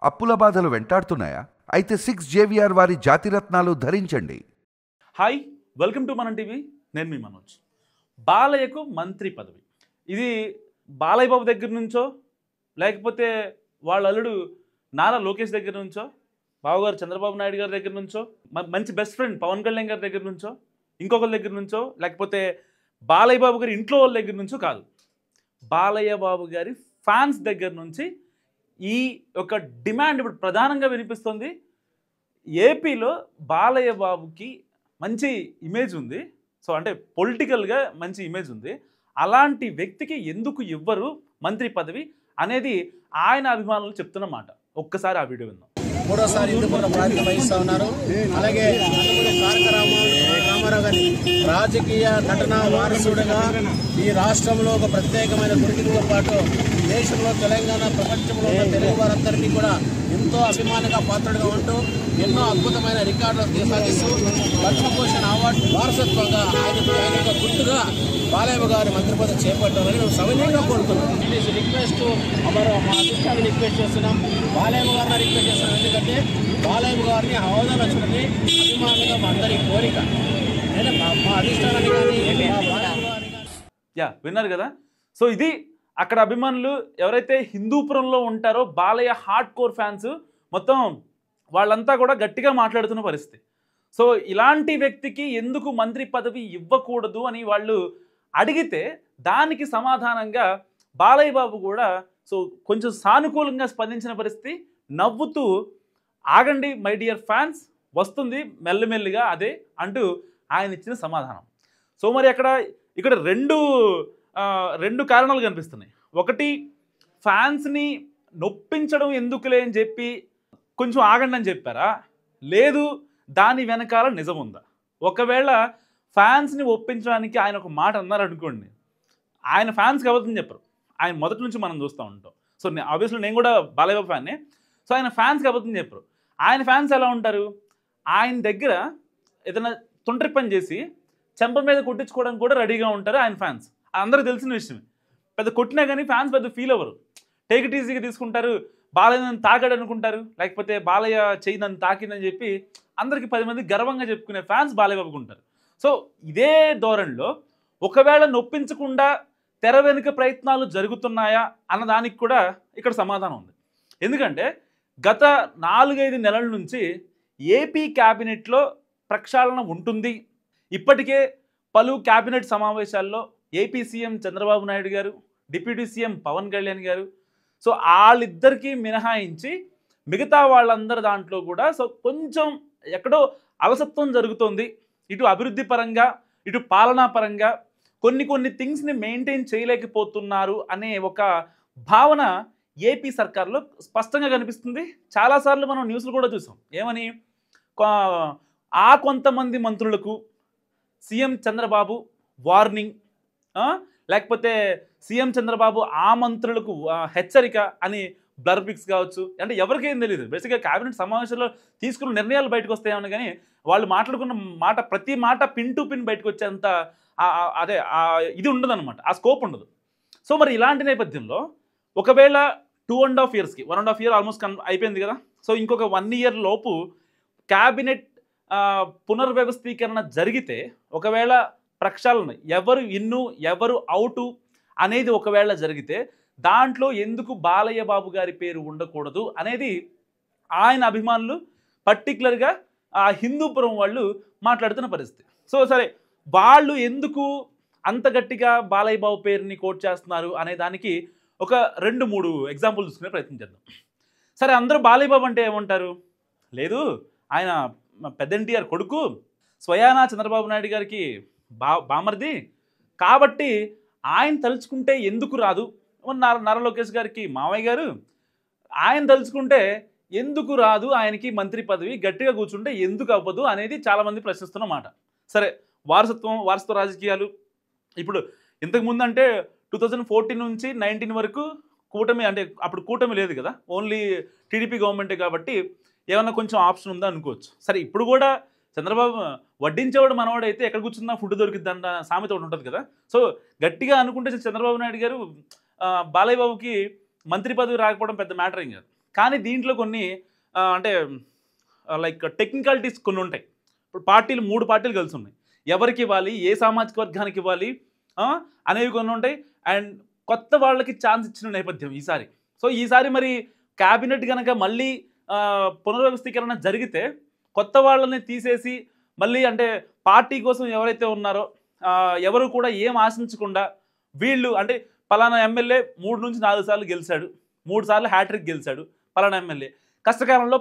అప్పుల బాధలు వెంటాడుతున్నాయా? అయితే 6 జేవిఆర్ వారి జాతిరత్నాలు ధరించండి. హాయ్, వెల్కమ్ టు మనం టీవీ. నేను మీ మనోజ్. బాలయ్యకు మంత్రి పదవి, ఇది బాలయ్య బాబు దగ్గర నుంచో లేకపోతే వాళ్ళ అల్లుడు నారా లోకేష్ దగ్గర నుంచో, బావగారు చంద్రబాబు నాయుడు గారి దగ్గర నుంచో, మంచి బెస్ట్ ఫ్రెండ్ పవన్ కళ్యాణ్ గారి దగ్గర నుంచో, ఇంకొకరి దగ్గర నుంచో, లేకపోతే బాలయ్య బాబు గారి ఇంట్లో వాళ్ళ దగ్గర నుంచో కాదు, బాలయ్య బాబు గారి ఫ్యాన్స్ దగ్గర నుంచి ఈ యొక్క డిమాండ్ ఇప్పుడు ప్రధానంగా వినిపిస్తుంది. ఏపీలో బాలయ్య బాబుకి మంచి ఇమేజ్ ఉంది, సో అంటే పొలిటికల్గా మంచి ఇమేజ్ ఉంది. అలాంటి వ్యక్తికి ఎందుకు ఇవ్వరు మంత్రి పదవి అనేది ఆయన అభిమానులు చెప్తున్న మాట. ఒక్కసారి ఆ వీడియో విందాం. మూడోసారి హిందూపురం ప్రాతినిధ్యం వహిస్తూ ఉన్నారు. అలాగే నందమూరి తారక రామారావు గారి రాజకీయ నటన వారసుడుగా ఈ రాష్ట్రంలో ఒక ప్రత్యేకమైన గుర్తింపుతో పాటు దేశంలో తెలంగాణ ప్రపంచంలో ఉన్న తెలుగు వారందరికీ కూడా ఎంతో అభిమానిగా పాత్రగా ఉంటూ ఎన్నో అద్భుతమైన రికార్డులు సాధిస్తూ పద్మభూషణ్ అవార్డు వారసత్వంగా ఆయన గుర్తుగా బాలయ్య గారి మంత్రి పదవి చేపట్టాలని మేము సవినయంగా కోరుతున్నాం. ప్లీజ్ రిక్వెస్ట్ మా అధిష్టాన్ని రిక్వెస్ట్ చేస్తున్నాం, బాలయ్య గారిని రిక్వెస్ట్ చేస్తున్నాం. ఎందుకంటే బాలయ్య గారిని హోదాలో చూడండి అభిమానులుగా మా అందరి కోరిక. మా అధిష్టానాన్ని కానీ మా బాలయ్య గారిని యా విన్నారు కదా. సో ఇది అక్కడ అభిమానులు ఎవరైతే హిందూపురంలో ఉంటారో బాలయ్య హార్డ్ కోర్ ఫ్యాన్స్ మొత్తం వాళ్ళంతా కూడా గట్టిగా మాట్లాడుతున్న పరిస్థితి. సో ఇలాంటి వ్యక్తికి ఎందుకు మంత్రి పదవి ఇవ్వకూడదు అని వాళ్ళు అడిగితే దానికి సమాధానంగా బాలయ్య బాబు కూడా సో కొంచెం సానుకూలంగా స్పందించిన పరిస్థితి. నవ్వుతూ ఆగండి మై డియర్ ఫ్యాన్స్, వస్తుంది మెల్లమెల్లిగా అదే అంటూ ఆయన ఇచ్చిన సమాధానం. సో మరి ఇక్కడ రెండు కారణాలు కనిపిస్తున్నాయి. ఒకటి, ఫ్యాన్స్ని నొప్పించడం ఎందుకులే అని చెప్పి కొంచెం ఆగండి అని చెప్పారా, లేదు దాని వెనకాల నిజం ఉందా? ఒకవేళ ఫ్యాన్స్ని ఒప్పించడానికి ఆయన ఒక మాట అన్నారనుకోండి, ఆయన ఫ్యాన్స్కి అబద్ధం చెప్పరు. ఆయన మొదటి నుంచి మనం చూస్తూ ఉంటాం. సో ఆబ్వియస్లీ నేను కూడా బాలయ్య బాబు ఫ్యాన్నే. సో ఆయన ఫ్యాన్స్కి అబద్ధం చెప్పరు. ఆయన ఫ్యాన్స్ ఎలా ఉంటారు, ఆయన దగ్గర ఏదైనా తొంటరి పని చేసి చెంప మీద కొట్టించుకోవడానికి కూడా రెడీగా ఉంటారు ఆయన ఫ్యాన్స్. అందరికీ తెలిసిన విషయమే. పెద్ద కొట్టినా కానీ ఫ్యాన్స్ పెద్ద ఫీల్ అవ్వరు, టేక్ ఇట్ ఈజీగా తీసుకుంటారు. బాలయ్య నన్ను తాకాడు అనుకుంటారు, లేకపోతే బాలయ్య చెయ్యి నన్ను తాకిందని చెప్పి అందరికీ 10 మంది గర్వంగా చెప్పుకునే ఫ్యాన్స్ బాలయ్య బాబుకు ఉంటారు. సో ఇదే ధోరణిలో ఒకవేళ నొప్పించకుండా తెర వెనుక ప్రయత్నాలు జరుగుతున్నాయా అన్నదానికి కూడా ఇక్కడ సమాధానం ఉంది. ఎందుకంటే గత 4-5 నెలల నుంచి ఏపీ క్యాబినెట్లో ప్రక్షాళన ఉంటుంది. ఇప్పటికే పలు క్యాబినెట్ సమావేశాల్లో ఏపీ సీఎం చంద్రబాబు నాయుడు గారు, డిప్యూటీ సీఎం పవన్ కళ్యాణ్ గారు, సో వాళ్ళిద్దరికీ మినహాయించి మిగతా వాళ్ళందరి దాంట్లో కూడా సో కొంచెం ఎక్కడో అలసత్వం జరుగుతోంది. ఇటు అభివృద్ధి పరంగా, ఇటు పాలనా పరంగా కొన్ని థింగ్స్ని మెయింటైన్ చేయలేకపోతున్నారు అనే ఒక భావన ఏపీ సర్కార్లో స్పష్టంగా కనిపిస్తుంది. చాలాసార్లు మనం న్యూస్లు కూడా చూసాం. ఏమని, కొంతమంది మంత్రులకు సీఎం చంద్రబాబు వార్నింగ్, లేకపోతే సీఎం చంద్రబాబు ఆ మంత్రులకు హెచ్చరిక అని బ్లర్పిక్స్ కావచ్చు. అంటే ఎవరికేం తెలియదు. బేసిక్గా క్యాబినెట్ సమావేశంలో తీసుకున్న నిర్ణయాలు బయటకు వస్తాయేమని, కానీ వాళ్ళు మాట్లాడుకున్న మాట ప్రతి మాట పిన్ టు పిన్ బయటకు వచ్చేంత ఇది ఉండదన్నమాట, ఆ స్కోప్ ఉండదు. సో మరి ఇలాంటి నేపథ్యంలో ఒకవేళ 2.5 yearsకి 1.5 year ఆల్మోస్ట్ అయిపోయింది కదా. సో ఇంకొక 1 year లోపు క్యాబినెట్ పునర్వ్యవస్థీకరణ జరిగితే, ఒకవేళ ప్రక్షాళన ఎవరు ఇన్ను ఎవరు అవుటు అనేది ఒకవేళ జరిగితే దాంట్లో ఎందుకు బాలయ్య బాబు గారి పేరు ఉండకూడదు అనేది ఆయన అభిమానులు పర్టికులర్గా హిందూపురం వాళ్ళు మాట్లాడుతున్న పరిస్థితి. సో సరే, వాళ్ళు ఎందుకు అంత గట్టిగా బాలయ్య బాబు పేరుని కోట్ చేస్తున్నారు అనే దానికి ఒక 2-3 ఎగ్జాంపుల్ చూసుకునే ప్రయత్నం చేద్దాం. సరే, అందరూ బాలయ్య బాబు అంటే ఏమంటారు, లేదు ఆయన పెద్ద ఎన్టీఆర్ కొడుకు, స్వయానా చంద్రబాబు నాయుడు గారికి బామర్ది, కాబట్టి ఆయన తలుచుకుంటే ఎందుకు రాదు, నారా లోకేష్ గారికి మావయ్య గారు, ఆయన తలుచుకుంటే ఎందుకు రాదు ఆయనకి మంత్రి పదవి, గట్టిగా కూర్చుంటే ఎందుకు అవ్వదు అనేది చాలామంది ప్రశ్నిస్తున్నమాట. సరే, వారసత్వ రాజకీయాలు ఇప్పుడు ఇంతకుముందు అంటే 2014 నుంచి 19 వరకు కూటమి, అంటే అప్పుడు కూటమి లేదు కదా, ఓన్లీ టీడీపీ గవర్నమెంటే, కాబట్టి ఏమన్నా కొంచెం ఆప్షన్ ఉందా అనుకోవచ్చు. సరే, ఇప్పుడు కూడా చంద్రబాబు వడ్డించేవాడు మనవాడు అయితే ఎక్కడ కూర్చున్నా ఫుడ్ దొరికిద్దంట సామెత ఒకటి ఉంటుంది కదా. సో గట్టిగా అనుకుంటే చంద్రబాబు నాయుడు గారు బాలయ్య బాబుకి మంత్రి పదవి రాకపోవడం పెద్ద మ్యాటర్ ఏం కాదు. కానీ దీంట్లో కొన్ని అంటే లైక్ టెక్నికాలిటీస్ కొన్ని ఉంటాయి. ఇప్పుడు పార్టీలు 3 పార్టీలు కలిసి ఉన్నాయి. ఎవరికి ఇవ్వాలి, ఏ సామాజిక వర్గానికి ఇవ్వాలి అనేవి కొన్ని ఉంటాయి. అండ్ కొత్త వాళ్ళకి ఛాన్స్ ఇచ్చిన నేపథ్యం ఈసారి. సో ఈసారి మరి క్యాబినెట్ కనుక మళ్ళీ పునర్వ్యవస్థీకరణ జరిగితే కొత్త వాళ్ళని తీసేసి మళ్ళీ అంటే పార్టీ కోసం ఎవరైతే ఉన్నారో ఎవరు కూడా ఏం ఆశించకుండా వీళ్ళు అంటే పలానా ఎమ్మెల్యే 3 నుంచి 4 సార్లు గెలిచాడు, 3 సార్లు హ్యాట్రిక్ గెలిచాడు, పలానా ఎమ్మెల్యే కష్టకాలంలో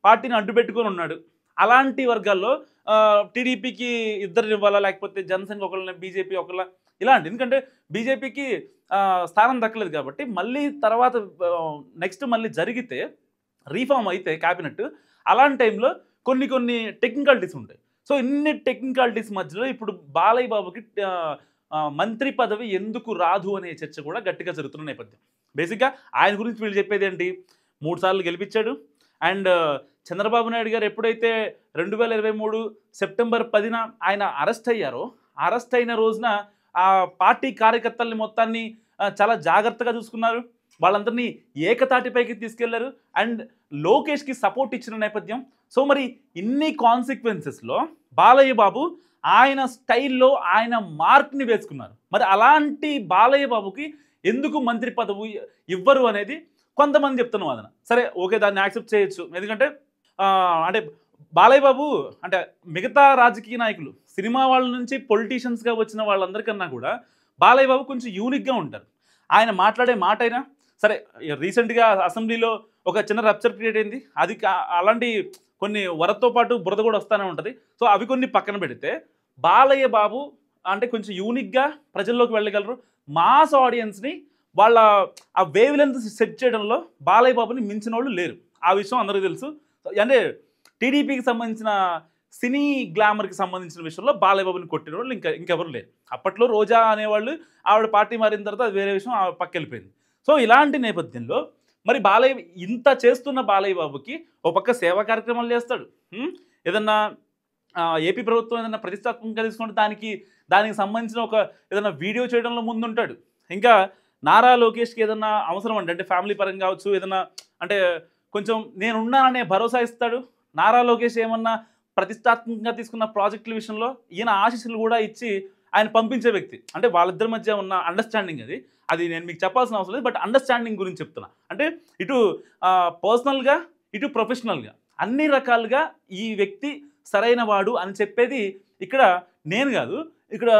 పార్టీని అడ్డుపెట్టుకొని ఉన్నాడు. అలాంటి వర్గాల్లో టీడీపీకి 2 ఇవ్వాలా, లేకపోతే జనసేనకి ఒకళ్ళని, బీజేపీ ఒకళ్ళ, ఇలాంటి. ఎందుకంటే బీజేపీకి స్థానం దక్కలేదు కాబట్టి మళ్ళీ తర్వాత నెక్స్ట్ మళ్ళీ జరిగితే రీఫార్మ్ అయితే క్యాబినెట్, అలాంటి టైంలో కొన్ని టెక్నికాలిటీస్ ఉంటాయి. సో ఇన్ని టెక్నికాలిటీస్ మధ్యలో ఇప్పుడు బాలయ్య బాబుకి మంత్రి పదవి ఎందుకు రాదు అనే చర్చ కూడా గట్టిగా జరుగుతున్న నేపథ్యం. బేసిక్గా ఆయన గురించి వీళ్ళు చెప్పేది ఏంటి, 3 సార్లు గెలిపించాడు. అండ్ చంద్రబాబు నాయుడు గారు ఎప్పుడైతే 2023 సెప్టెంబర్ 10న ఆయన అరెస్ట్ అయ్యారో, అరెస్ట్ అయిన రోజున ఆ పార్టీ కార్యకర్తల్ని మొత్తాన్ని చాలా జాగ్రత్తగా చూసుకున్నారు, వాళ్ళందరినీ ఏకతాటిపైకి తీసుకెళ్లారు. అండ్ లోకేష్కి సపోర్ట్ ఇచ్చిన నేపథ్యం. సో మరి ఇన్ని కాన్సిక్వెన్సెస్లో బాలయ్య బాబు ఆయన స్టైల్లో ఆయన మార్క్ని వేసుకున్నారు. మరి అలాంటి బాలయ్య బాబుకి ఎందుకు మంత్రి పదవి ఇవ్వరు అనేది కొంతమంది చెప్తున్న వాదన. సరే ఓకే, దాన్ని యాక్సెప్ట్ చేయొచ్చు. ఎందుకంటే అంటే బాలయ్య బాబు అంటే మిగతా రాజకీయ నాయకులు, సినిమా వాళ్ళ నుంచి పొలిటీషియన్స్గా వచ్చిన వాళ్ళందరికన్నా కూడా బాలయ్య బాబు కొంచెం యూనిక్గా ఉంటారు. ఆయన మాట్లాడే మాట అయినా సరే, రీసెంట్గా అసెంబ్లీలో ఒక చిన్న రప్చర్ క్రియేట్ అయింది. అది అలాంటి కొన్ని వరతో పాటు బురద కూడా వస్తూనే ఉంటుంది. సో అవి కొన్ని పక్కన పెడితే బాలయ్య బాబు అంటే కొంచెం యూనిక్గా ప్రజల్లోకి వెళ్ళగలరు. మాస్ ఆడియన్స్ని వాళ్ళ ఆ వేవ్ లెంత్ సెట్ చేయడంలో బాలయ్య బాబుని మించిన వాళ్ళు లేరు. ఆ విషయం అందరికీ తెలుసు. అంటే టీడీపీకి సంబంధించిన సినీ గ్లామర్కి సంబంధించిన విషయంలో బాలయ్య బాబుని కొట్టిన వాళ్ళు ఇంకెవరు లేరు. అప్పట్లో రోజా అనేవాళ్ళు, ఆవిడ పార్టీ మారిన తర్వాత అది వేరే విషయం, ఆవిడ పక్కెళ్ళిపోయింది. సో ఇలాంటి నేపథ్యంలో మరి బాలయ్య ఇంత చేస్తున్న బాలయ్య బాబుకి ఓ పక్క సేవా కార్యక్రమాలు చేస్తాడు, ఏదన్నా ఏపీ ప్రభుత్వం ఏదన్నా ప్రతిష్టాత్మకంగా తీసుకుంటే దానికి సంబంధించిన ఒక ఏదైనా వీడియో చేయడంలో ముందుంటాడు. ఇంకా నారా లోకేష్కి ఏదన్నా అవసరం అంటే ఫ్యామిలీ పరంగా కావచ్చు, ఏదన్నా అంటే కొంచెం నేనున్నాననే భరోసా ఇస్తాడు. నారా లోకేష్ ఏమన్నా ప్రతిష్టాత్మకంగా తీసుకున్న ప్రాజెక్టుల విషయంలో ఈయన ఆశీస్సులు కూడా ఇచ్చి ఆయన పంపించే వ్యక్తి. అంటే వాళ్ళిద్దరి మధ్య ఉన్న అండర్స్టాండింగ్ అది నేను మీకు చెప్పాల్సిన అవసరం లేదు, బట్ అండర్స్టాండింగ్ గురించి చెప్తున్నా. అంటే ఇటు పర్సనల్గా ఇటు ప్రొఫెషనల్గా అన్ని రకాలుగా ఈ వ్యక్తి సరైన వాడు అని చెప్పేది ఇక్కడ నేను కాదు, ఇక్కడ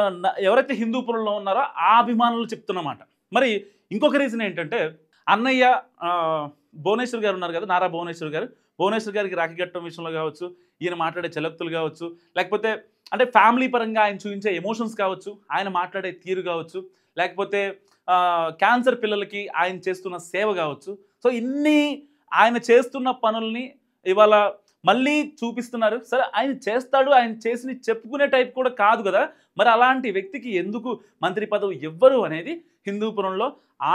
ఎవరైతే హిందూపురంలో ఉన్నారో ఆ అభిమానులు చెప్తున్నమాట. మరి ఇంకొక రీజన్ ఏంటంటే అన్నయ్య భువనేశ్వర్ గారు ఉన్నారు కదా, నారా భువనేశ్వర్ గారికి రాఖీ కట్టడం విషయంలో కావచ్చు, ఈయన మాట్లాడే చలక్తులు కావచ్చు, లేకపోతే అంటే ఫ్యామిలీ పరంగా ఆయన చూపించే ఎమోషన్స్ కావచ్చు, ఆయన మాట్లాడే తీరు కావచ్చు, లేకపోతే క్యాన్సర్ పిల్లలకి ఆయన చేస్తున్న సేవ కావచ్చు. సో ఇన్ని ఆయన చేస్తున్న పనుల్ని ఇవాళ మళ్ళీ చూపిస్తున్నారు. సరే ఆయన చేస్తాడు, ఆయన చేసి చెప్పుకునే టైప్ కూడా కాదు కదా, మరి అలాంటి వ్యక్తికి ఎందుకు మంత్రి పదవి ఇవ్వరు అనేది హిందూపురంలో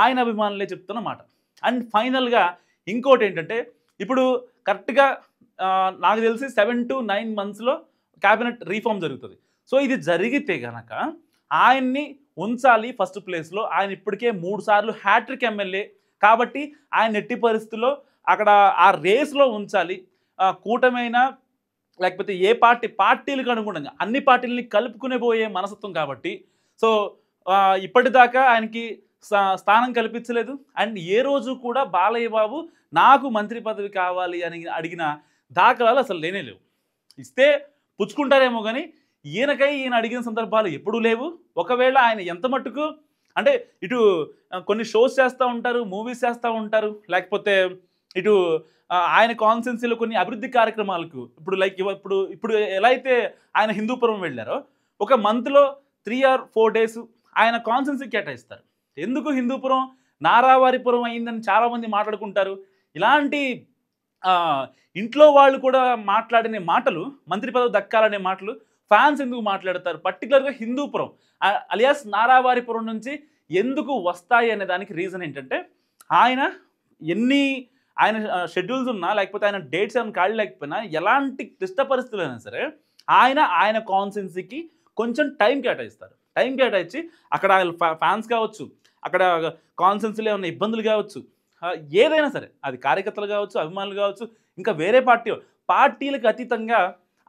ఆయన అభిమానులే చెప్తున్న మాట. అండ్ ఫైనల్గా ఇంకోటి ఏంటంటే ఇప్పుడు కరెక్ట్గా నాకు తెలిసి 7 to 9 monthsలో క్యాబినెట్ రీఫార్మ్ జరుగుతుంది. సో ఇది జరిగితే కనుక ఆయన్ని ఉంచాలి ఫస్ట్ ప్లేస్లో. ఆయన ఇప్పటికే 3 సార్లు హ్యాట్రిక్ ఎమ్మెల్యే కాబట్టి ఆయన ఎట్టి పరిస్థితుల్లో అక్కడ ఆ రేస్లో ఉంచాలి. కూటమైనా లేకపోతే ఏ పార్టీలకు అనుగుణంగా అన్ని పార్టీలని కలుపుకునే పోయే మనస్తత్వం కాబట్టి సో ఇప్పటిదాకా ఆయనకి స్థానం కల్పించలేదు. అండ్ ఏ రోజు కూడా బాలయ్య బాబు నాకు మంత్రి పదవి కావాలి అని అడిగిన దాఖలాలు అసలు లేనే లేవు. ఇస్తే పుచ్చుకుంటారేమో కానీ ఈయన అడిగిన సందర్భాలు ఎప్పుడూ లేవు. ఒకవేళ ఆయన ఎంత మట్టుకు అంటే ఇటు కొన్ని షోస్ చేస్తూ ఉంటారు, మూవీస్ చేస్తూ ఉంటారు, లేకపోతే ఇటు ఆయన కాన్స్టిట్యున్సీలో కొన్ని అభివృద్ధి కార్యక్రమాలకు ఇప్పుడు ఎలా అయితే ఆయన హిందూపురం వెళ్ళారో ఒక మంత్లో 3 or 4 days ఆయన కాన్స్టిట్యున్సీకి కేటాయిస్తారు. ఎందుకు హిందూపురం నారావారిపురం అయిందని చాలామంది మాట్లాడుకుంటారు. ఇలాంటి ఇంట్లో వాళ్ళు కూడా మాట్లాడిన మాటలు, మంత్రి పదవి దక్కాలనే మాటలు ఫ్యాన్స్ ఎందుకు మాట్లాడతారు? పర్టికులర్గా హిందూపురం అలియాస్ నారావారిపురం నుంచి ఎందుకు వస్తాయి అనే దానికి రీజన్ ఏంటంటే ఆయన షెడ్యూల్స్ ఉన్నా లేకపోతే ఆయన డేట్స్ ఏమైనా ఖాళీ లేకపోయినా ఎలాంటి క్లిష్ట పరిస్థితులు అయినా సరే ఆయన కాన్స్టిట్యున్సీకి కొంచెం టైం కేటాయిస్తారు. టైం కేటాయించి అక్కడ ఫ్యాన్స్ కావచ్చు, అక్కడ కాన్స్టిట్యున్సీలో ఏమైనా ఇబ్బందులు కావచ్చు, ఏదైనా సరే అది కార్యకర్తలు కావచ్చు, అభిమానులు కావచ్చు, ఇంకా వేరే పార్టీలకు అతీతంగా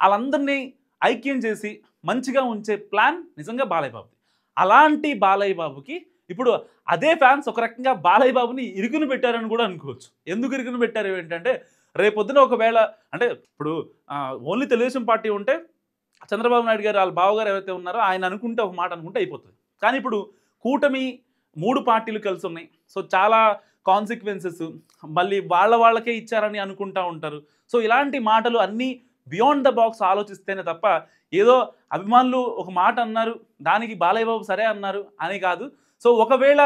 వాళ్ళందరినీ ఐక్యం చేసి మంచిగా ఉంచే ప్లాన్ నిజంగా బాలయ్య బాబుది. అలాంటి బాలయ్య బాబుకి ఇప్పుడు అదే ఫ్యాన్స్ ఒక రకంగా బాలయ్య బాబుని ఇరుకును పెట్టారని కూడా అనుకోవచ్చు. ఎందుకు ఇరుకును పెట్టారు ఏంటంటే, రేపొద్దున ఒకవేళ అంటే ఇప్పుడు ఓన్లీ తెలుగుదేశం పార్టీ ఉంటే చంద్రబాబు నాయుడు గారు వాళ్ళ బావగారు ఎవరైతే ఉన్నారో ఆయన అనుకుంటే ఒక మాట అనుకుంటే అయిపోతుంది. కానీ ఇప్పుడు కూటమి 3 పార్టీలు కలిసి ఉన్నాయి. సో చాలా కాన్సిక్వెన్సెస్ మళ్ళీ వాళ్ళకే ఇచ్చారని అనుకుంటా ఉంటారు. సో ఇలాంటి మాటలు అన్నీ బియాండ్ ద బాక్స్ ఆలోచిస్తేనే తప్ప ఏదో అభిమానులు ఒక మాట అన్నారు దానికి బాలయ్య బాబు సరే అన్నారు అని కాదు. సో ఒకవేళ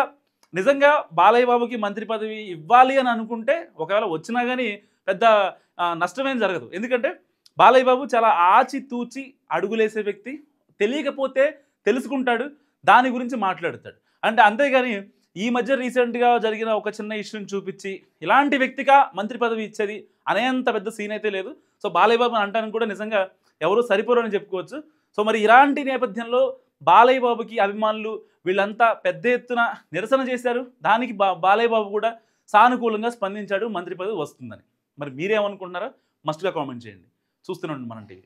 నిజంగా బాలయ్య బాబుకి మంత్రి పదవి ఇవ్వాలి అని అనుకుంటే ఒకవేళ వచ్చినా కానీ పెద్ద నష్టమేం జరగదు. ఎందుకంటే బాలయ్య బాబు చాలా ఆచితూచి అడుగులేసే వ్యక్తి. తెలియకపోతే తెలుసుకుంటాడు, దాని గురించి మాట్లాడతాడు. అంటే అంతేగాని ఈ మధ్య రీసెంట్గా జరిగిన ఒక చిన్న ఇష్యూని చూపించి ఇలాంటి వ్యక్తిగా మంత్రి పదవి ఇచ్చేది అనేంత పెద్ద సీన్ అయితే లేదు. సో బాలయ్య బాబు అంటానికి కూడా నిజంగా ఎవరు సరిపోరు అని చెప్పుకోవచ్చు. సో మరి ఇలాంటి నేపథ్యంలో బాలయ్య బాబుకి అభిమానులు వీళ్ళంతా పెద్ద ఎత్తున నిరసన చేశారు. దానికి బాలయ్య బాబు కూడా సానుకూలంగా స్పందించాడు, మంత్రి పదవి వస్తుందని. మరి మీరేమనుకుంటున్నారో మస్ట్గా కామెంట్ చేయండి. చూస్తూనే ఉండండి మనం టీవీ.